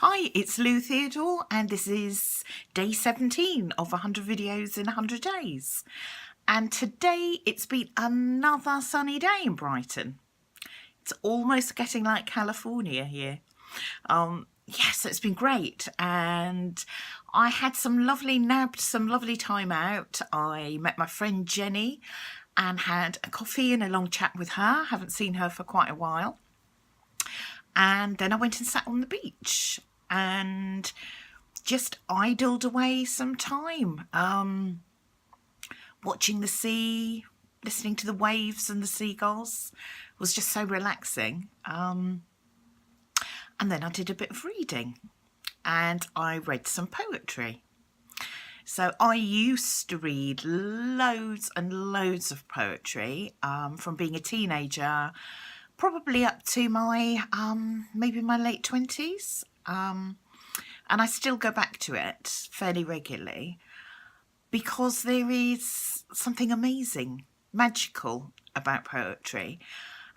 Hi, it's Lou Theodore and this is day 17 of 100 videos in 100 days. And today it's been another sunny day in Brighton. It's almost getting like California here. Yes, it's been great, and I had nabbed some lovely time out. I met my friend Jenny and had a coffee and a long chat with her. Haven't seen her for quite a while. And then I went and sat on the beach and just idled away some time, watching the sea, listening to the waves and the seagulls. It was just so relaxing. And then I did a bit of reading and I read some poetry. So I used to read loads and loads of poetry from being a teenager, probably up to my maybe my late 20s. And I still go back to it fairly regularly because there is something amazing, magical about poetry.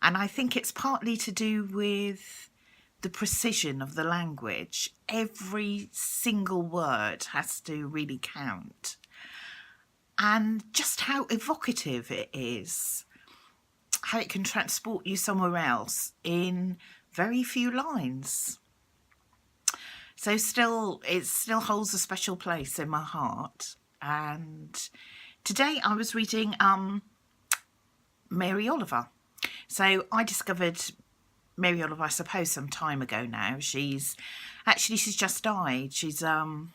And I think it's partly to do with the precision of the language. Every single word has to really count. And just how evocative it is, how it can transport you somewhere else in very few lines. So it still holds a special place in my heart. And today I was reading Mary Oliver. So I discovered Mary Oliver, I suppose, some time ago now. She's just died. She's an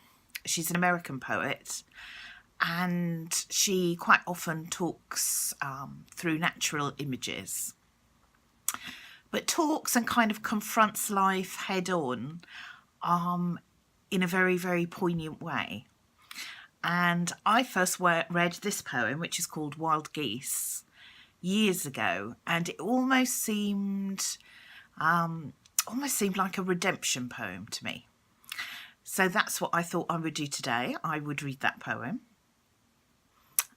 American poet, and she quite often talks through natural images, but talks and kind of confronts life head on in a very, very poignant way. And I first read this poem, which is called Wild Geese, years ago, and it almost seemed like a redemption poem to me. So that's what I thought I would do today. I would read that poem.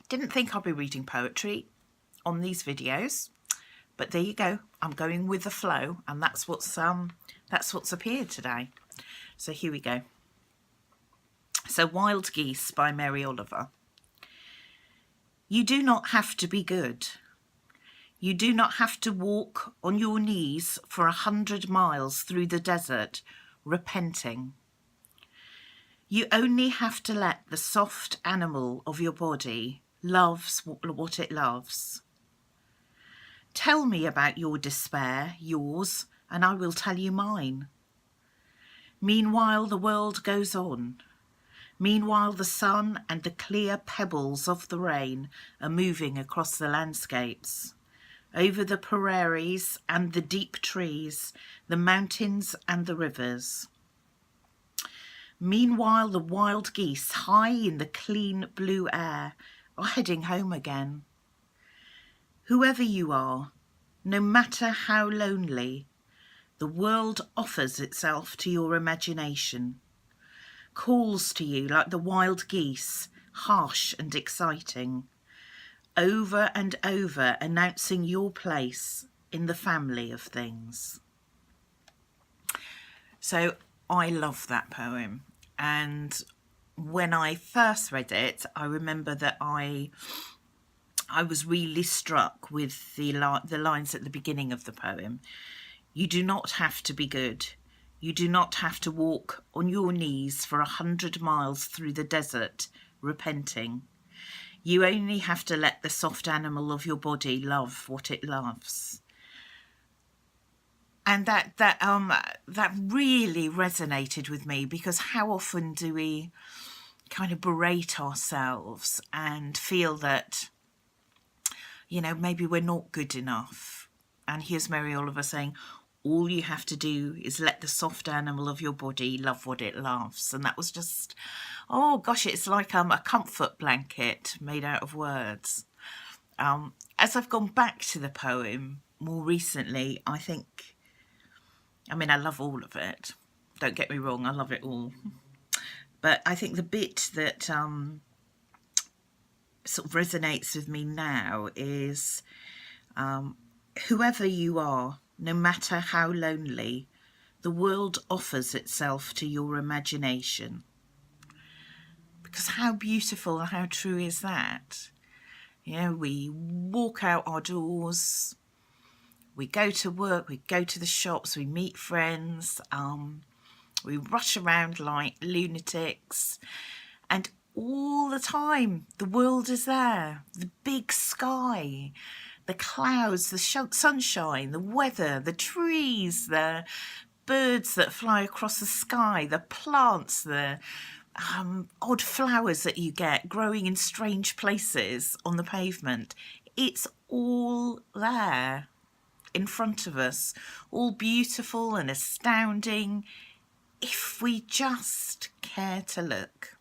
Didn't think I'd be reading poetry on these videos, but there you go. I'm going with the flow, and that's what's appeared today. So here we go. So Wild Geese by Mary Oliver. You do not have to be good. You do not have to walk on your knees for 100 miles through the desert, repenting. You only have to let the soft animal of your body loves what it loves. Tell me about your despair, yours, and I will tell you mine. Meanwhile, the world goes on. Meanwhile, the sun and the clear pebbles of the rain are moving across the landscapes, over the prairies and the deep trees, the mountains and the rivers. Meanwhile, the wild geese, high in the clean blue air, are heading home again. Whoever you are, no matter how lonely, the world offers itself to your imagination, calls to you like the wild geese, harsh and exciting, over and over announcing your place in the family of things. So I love that poem, and when I first read it, I remember that I was really struck with the lines at the beginning of the poem. You do not have to be good. You do not have to walk on your knees for 100 miles through the desert, repenting. You only have to let the soft animal of your body love what it loves. And that really resonated with me, because how often do we kind of berate ourselves and feel that, you know, maybe we're not good enough. And here's Mary Oliver saying, all you have to do is let the soft animal of your body love what it loves. And that was just, oh gosh, it's like a comfort blanket made out of words. As I've gone back to the poem more recently, I love all of it. Don't get me wrong, I love it all. But I think the bit that sort of resonates with me now is whoever you are, no matter how lonely, the world offers itself to your imagination. Because how beautiful and how true is that? You know, we walk out our doors, we go to work, we go to the shops, we meet friends, we rush around like lunatics, and all the time the world is there. The big sky, the clouds, the sunshine, the weather, the trees, the birds that fly across the sky, the plants, the odd flowers that you get growing in strange places on the pavement. It's all there in front of us, all beautiful and astounding if we just care to look.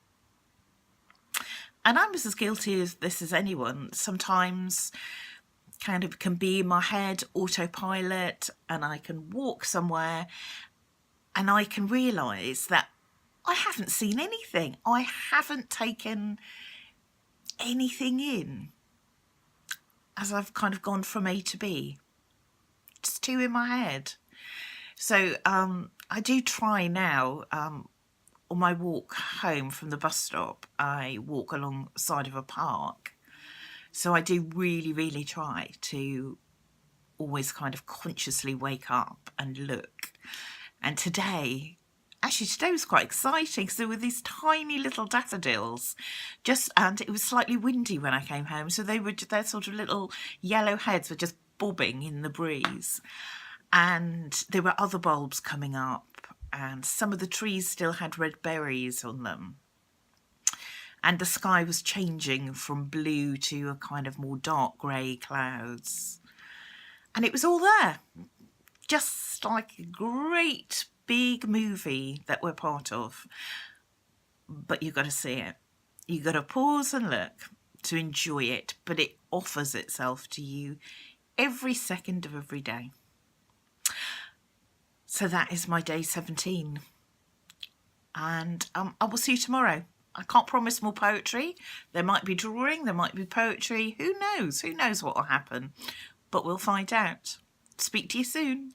And I'm as guilty of this as anyone. Sometimes kind of can be in my head, autopilot, and I can walk somewhere and I can realise that I haven't seen anything. I haven't taken anything in as I've kind of gone from A to B. Just two in my head. So I do try now, on my walk home from the bus stop, I walk alongside of a park. So I do really, really try to always kind of consciously wake up and look. And today was quite exciting. So with these tiny little daffodils, and it was slightly windy when I came home. So their sort of little yellow heads were just bobbing in the breeze. And there were other bulbs coming up, and some of the trees still had red berries on them. And the sky was changing from blue to a kind of more dark grey clouds. And it was all there, just like a great big movie that we're part of. But you've got to see it. You've got to pause and look to enjoy it, but it offers itself to you every second of every day. So that is my day 17. And I will see you tomorrow. I can't promise more poetry. There might be drawing, there might be poetry. Who knows? Who knows what will happen? But we'll find out. Speak to you soon.